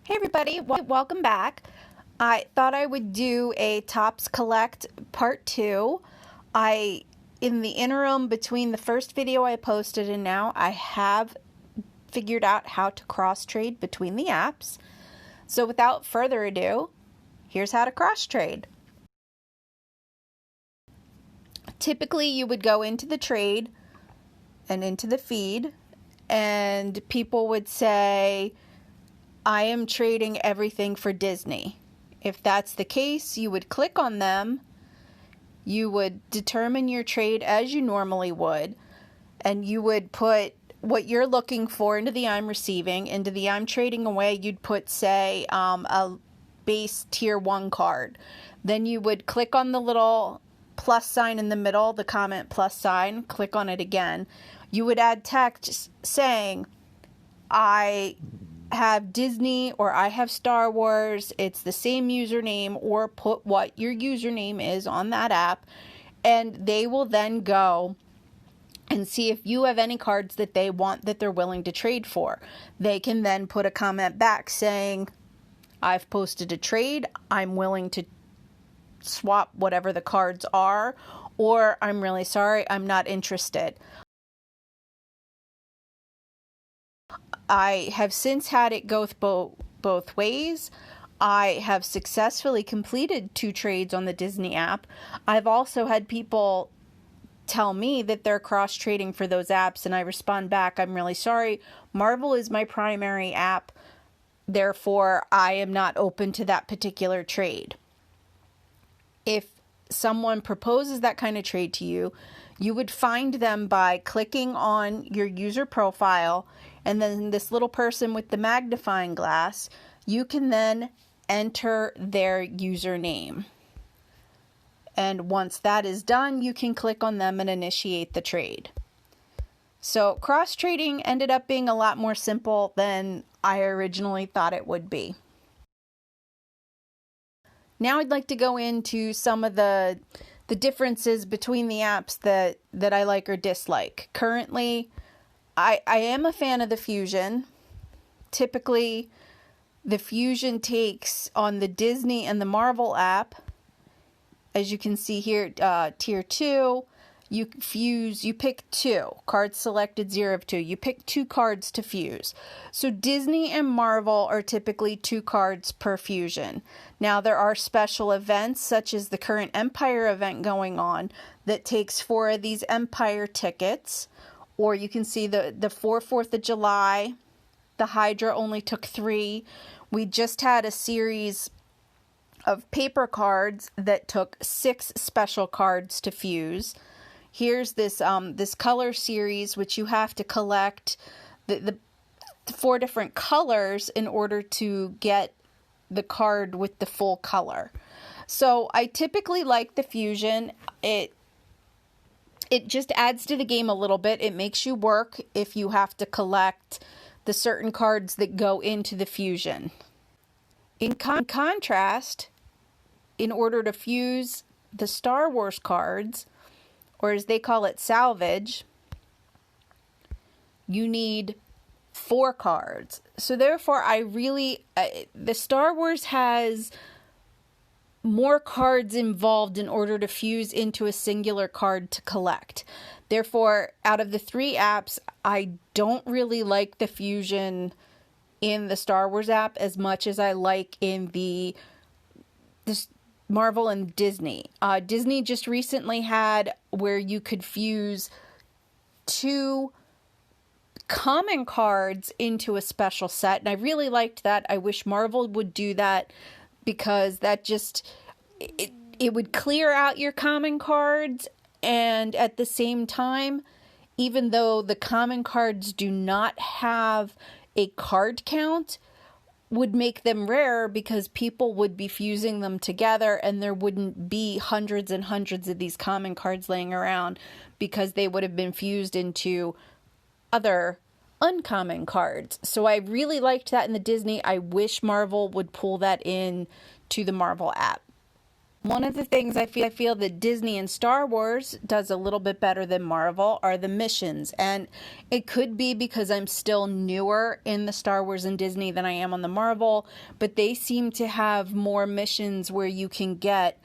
Hey everybody, welcome back. I thought I would do a Topps Collect Part 2. In the interim between the first video I posted and now, I have figured out how to cross trade between the apps. So without further ado, here's how to cross trade. Typically you would go into the trade and into the feed, and people would say, I am trading everything for Disney. If that's the case, you would click on them, you would determine your trade as you normally would, and you would put what you're looking for into the I'm receiving. Into the I'm trading away, you'd put, say, a base tier 1 card. Then you would click on the little plus sign in the middle, the comment plus sign, click on it again. You would add text saying, I have Disney or I have Star Wars. It's the same username, or put what your username is on that app, and they will then go and see if you have any cards that they want that they're willing to trade for. They can then put a comment back saying, I've posted a trade, I'm willing to swap whatever the cards are, or I'm really sorry, I'm not interested. I have since had it go both ways. I have successfully completed 2 trades on the Disney app. I've also had people tell me that they're cross trading for those apps, and I respond back, I'm really sorry, Marvel is my primary app, therefore I am not open to that particular trade. If someone proposes that kind of trade to you, you would find them by clicking on your user profile, and then this little person with the magnifying glass, you can then enter their username. And once that is done, you can click on them and initiate the trade. So cross trading ended up being a lot more simple than I originally thought it would be. Now I'd like to go into some of the differences between the apps that I like or dislike. Currently, I am a fan of the Fusion. Typically, the Fusion takes on the Disney and the Marvel app. As you can see here, tier 2, you pick 2. Cards selected 0 of 2. You pick 2 cards to fuse. So Disney and Marvel are typically 2 cards per fusion. Now there are special events, such as the current Empire event going on, that takes 4 of these Empire tickets. Or you can see the 4th of July, the Hydra only took 3. We just had a series of paper cards that took 6 special cards to fuse. Here's this color series, which you have to collect the 4 different colors in order to get the card with the full color. So I typically like the Fusion. It just adds to the game a little bit. It makes you work if you have to collect the certain cards that go into the Fusion. In contrast, in order to fuse the Star Wars cards, or as they call it, salvage, you need 4 cards. So therefore, the Star Wars has more cards involved in order to fuse into a singular card to collect. Therefore, out of the 3 apps, I don't really like the Fusion in the Star Wars app as much as I like in the Marvel and Disney. Disney just recently had where you could fuse 2 common cards into a special set, and I really liked that. I wish Marvel would do that, because that just it would clear out your common cards, and at the same time, even though the common cards do not have a card count, would make them rare, because people would be fusing them together and there wouldn't be hundreds and hundreds of these common cards laying around, because they would have been fused into other uncommon cards. So I really liked that in the Disney. I wish Marvel would pull that in to the Marvel app. One of the things I feel that Disney and Star Wars does a little bit better than Marvel are the missions. And it could be because I'm still newer in the Star Wars and Disney than I am on the Marvel, but they seem to have more missions where you can get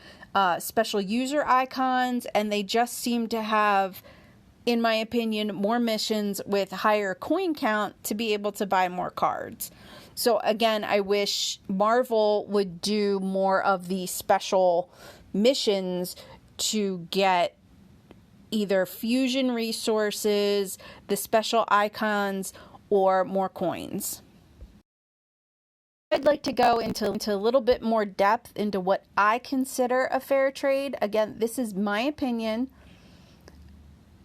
special user icons, and they just seem to have, in my opinion, more missions with higher coin count to be able to buy more cards. So again, I wish Marvel would do more of the special missions to get either fusion resources, the special icons, or more coins. I'd like to go into a little bit more depth into what I consider a fair trade. Again, this is my opinion.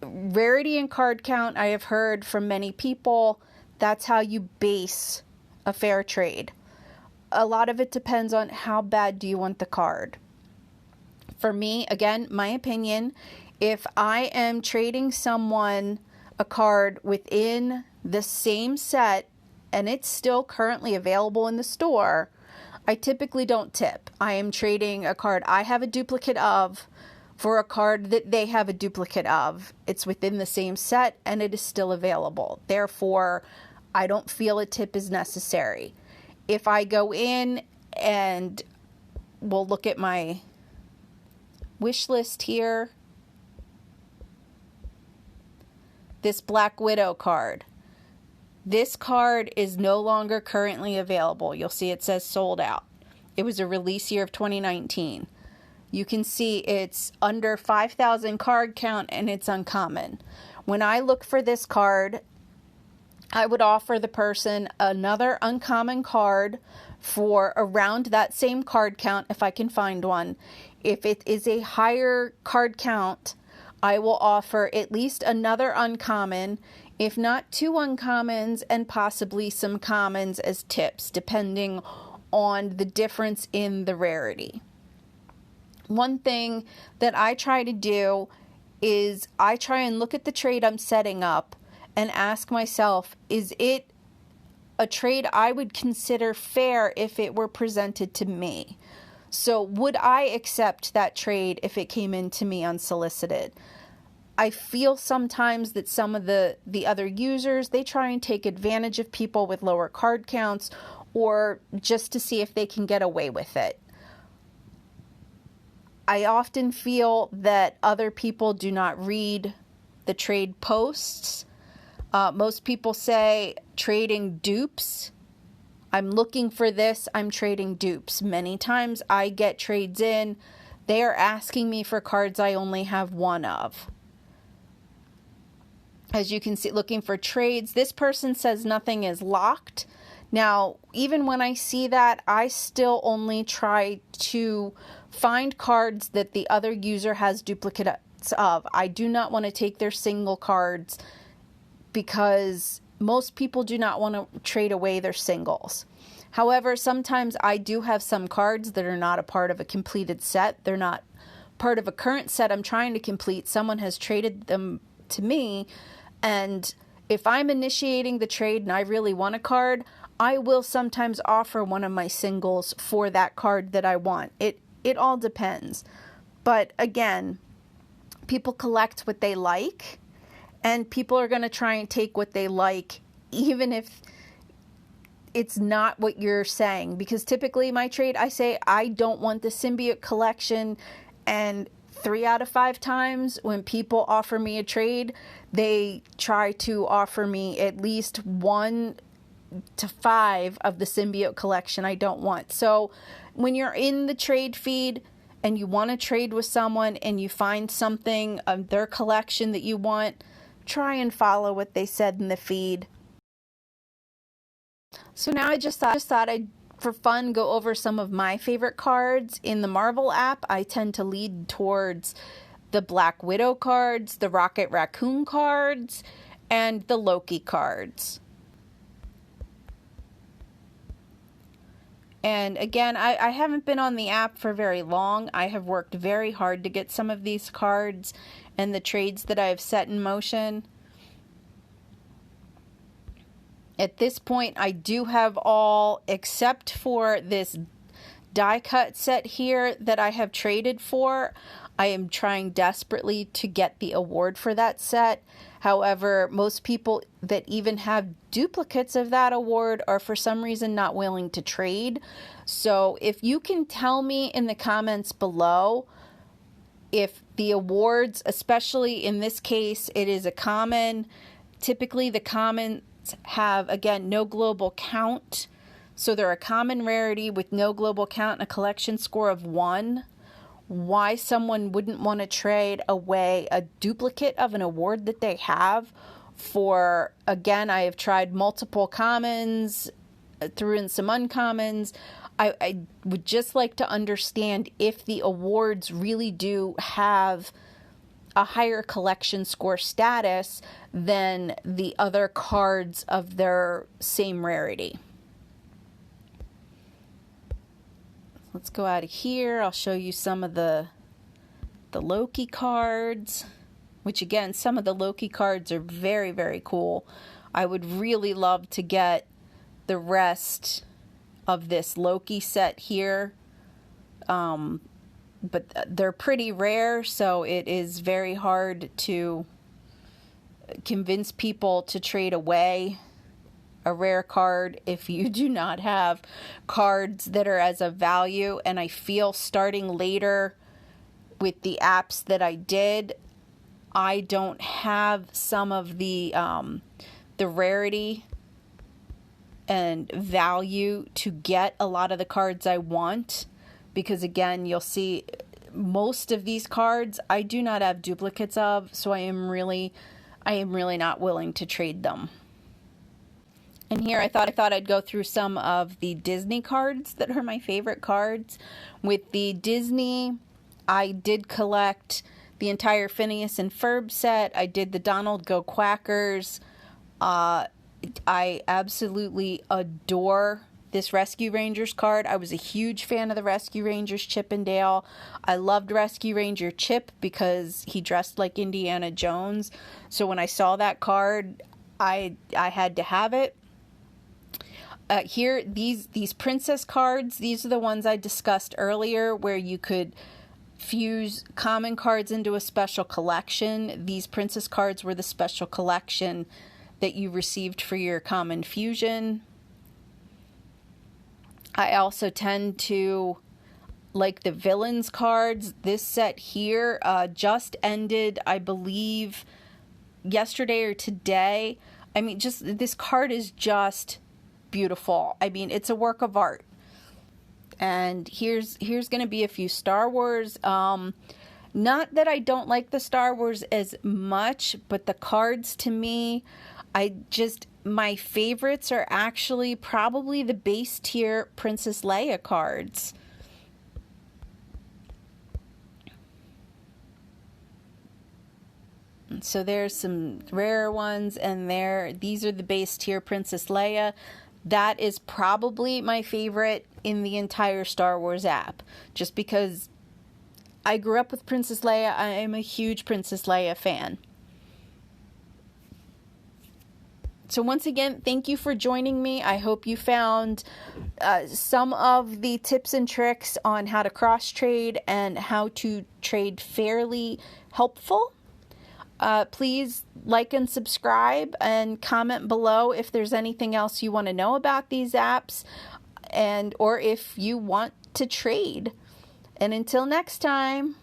Rarity and card count, I have heard from many people, that's how you base a fair trade. A lot of it depends on how bad do you want the card. For me, again, my opinion, if I am trading someone a card within the same set and it's still currently available in the store, I typically don't tip. I am trading a card I have a duplicate of for a card that they have a duplicate of. It's within the same set and it is still available. Therefore, I don't feel a tip is necessary. If I go in and we'll look at my wish list here, this Black Widow card. This card is no longer currently available. You'll see it says sold out. It was a release year of 2019. You can see it's under 5,000 card count and it's uncommon. When I look for this card, I would offer the person another uncommon card for around that same card count if I can find one. If it is a higher card count, I will offer at least another uncommon, if not two uncommons and possibly some commons as tips, depending on the difference in the rarity. One thing that I try to do is I try and look at the trade I'm setting up and ask myself, is it a trade I would consider fair if it were presented to me? So would I accept that trade if it came in to me unsolicited? I feel sometimes that some of the other users, they try and take advantage of people with lower card counts or just to see if they can get away with it. I often feel that other people do not read the trade posts. Most people say trading dupes. I'm looking for this. I'm trading dupes. Many times I get trades in. They are asking me for cards I only have one of. As you can see, looking for trades, this person says nothing is locked. Now, even when I see that, I still only try to find cards that the other user has duplicates of. I do not want to take their single cards because most people do not want to trade away their singles. However, sometimes I do have some cards that are not a part of a completed set. They're not part of a current set I'm trying to complete. Someone has traded them to me, and if I'm initiating the trade and I really want a card, I will sometimes offer one of my singles for that card that I want. It all depends. But again, people collect what they like, and people are going to try and take what they like, even if it's not what you're saying. Because typically my trade, I say, I don't want the symbiote collection, and 3 out of 5 times when people offer me a trade, they try to offer me at least 1 to 5 of the symbiote collection I don't want. So when you're in the trade feed and you want to trade with someone and you find something of their collection that you want, try and follow what they said in the feed. So now I just thought I'd, for fun, go over some of my favorite cards. In the Marvel app, I tend to lead towards the Black Widow cards, the Rocket Raccoon cards, and the Loki cards. And again, I haven't been on the app for very long. I have worked very hard to get some of these cards and the trades that I have set in motion. At this point, I do have all except for this die cut set here that I have traded for. I am trying desperately to get the award for that set. However, most people that even have duplicates of that award are for some reason not willing to trade. So if you can tell me in the comments below if the awards, especially in this case, it is a common. Typically the commons have, again, no global count. So they're a common rarity with no global count and a collection score of 1. Why someone wouldn't want to trade away a duplicate of an award that they have for, again, I have tried multiple commons, threw in some uncommons. I would just like to understand if the awards really do have a higher collection score status than the other cards of their same rarity. Let's go out of here. I'll show you some of the Loki cards, which again, some of the Loki cards are very, very cool. I would really love to get the rest of this Loki set here. But they're pretty rare, so it is very hard to convince people to trade away a rare card if you do not have cards that are as of value. And I feel starting later with the apps that I did, I don't have some of the rarity and value to get a lot of the cards I want, because again, you'll see most of these cards I do not have duplicates of, so I am really not willing to trade them. And here I thought I'd go through some of the Disney cards that are my favorite cards. With the Disney, I did collect the entire Phineas and Ferb set. I did the Donald Go Quackers. I absolutely adore this Rescue Rangers card. I was a huge fan of the Rescue Rangers Chip and Dale. I loved Rescue Ranger Chip because he dressed like Indiana Jones. So when I saw that card, I had to have it. Here, these princess cards, these are the ones I discussed earlier where you could fuse common cards into a special collection. These princess cards were the special collection that you received for your common fusion. I also tend to like the villains cards. This set here just ended, I believe, yesterday or today. I mean, just this card is just beautiful. I mean, it's a work of art. And here's going to be a few Star Wars. Not that I don't like the Star Wars as much, but the cards to me, my favorites are actually probably the base tier Princess Leia cards. So there's some rare ones, and these are the base tier Princess Leia. That is probably my favorite in the entire Star Wars app, just because I grew up with Princess Leia. I am a huge Princess Leia fan. So once again, thank you for joining me. I hope you found some of the tips and tricks on how to cross trade and how to trade fairly helpful. Please like and subscribe and comment below if there's anything else you want to know about these apps, or if you want to trade. And until next time.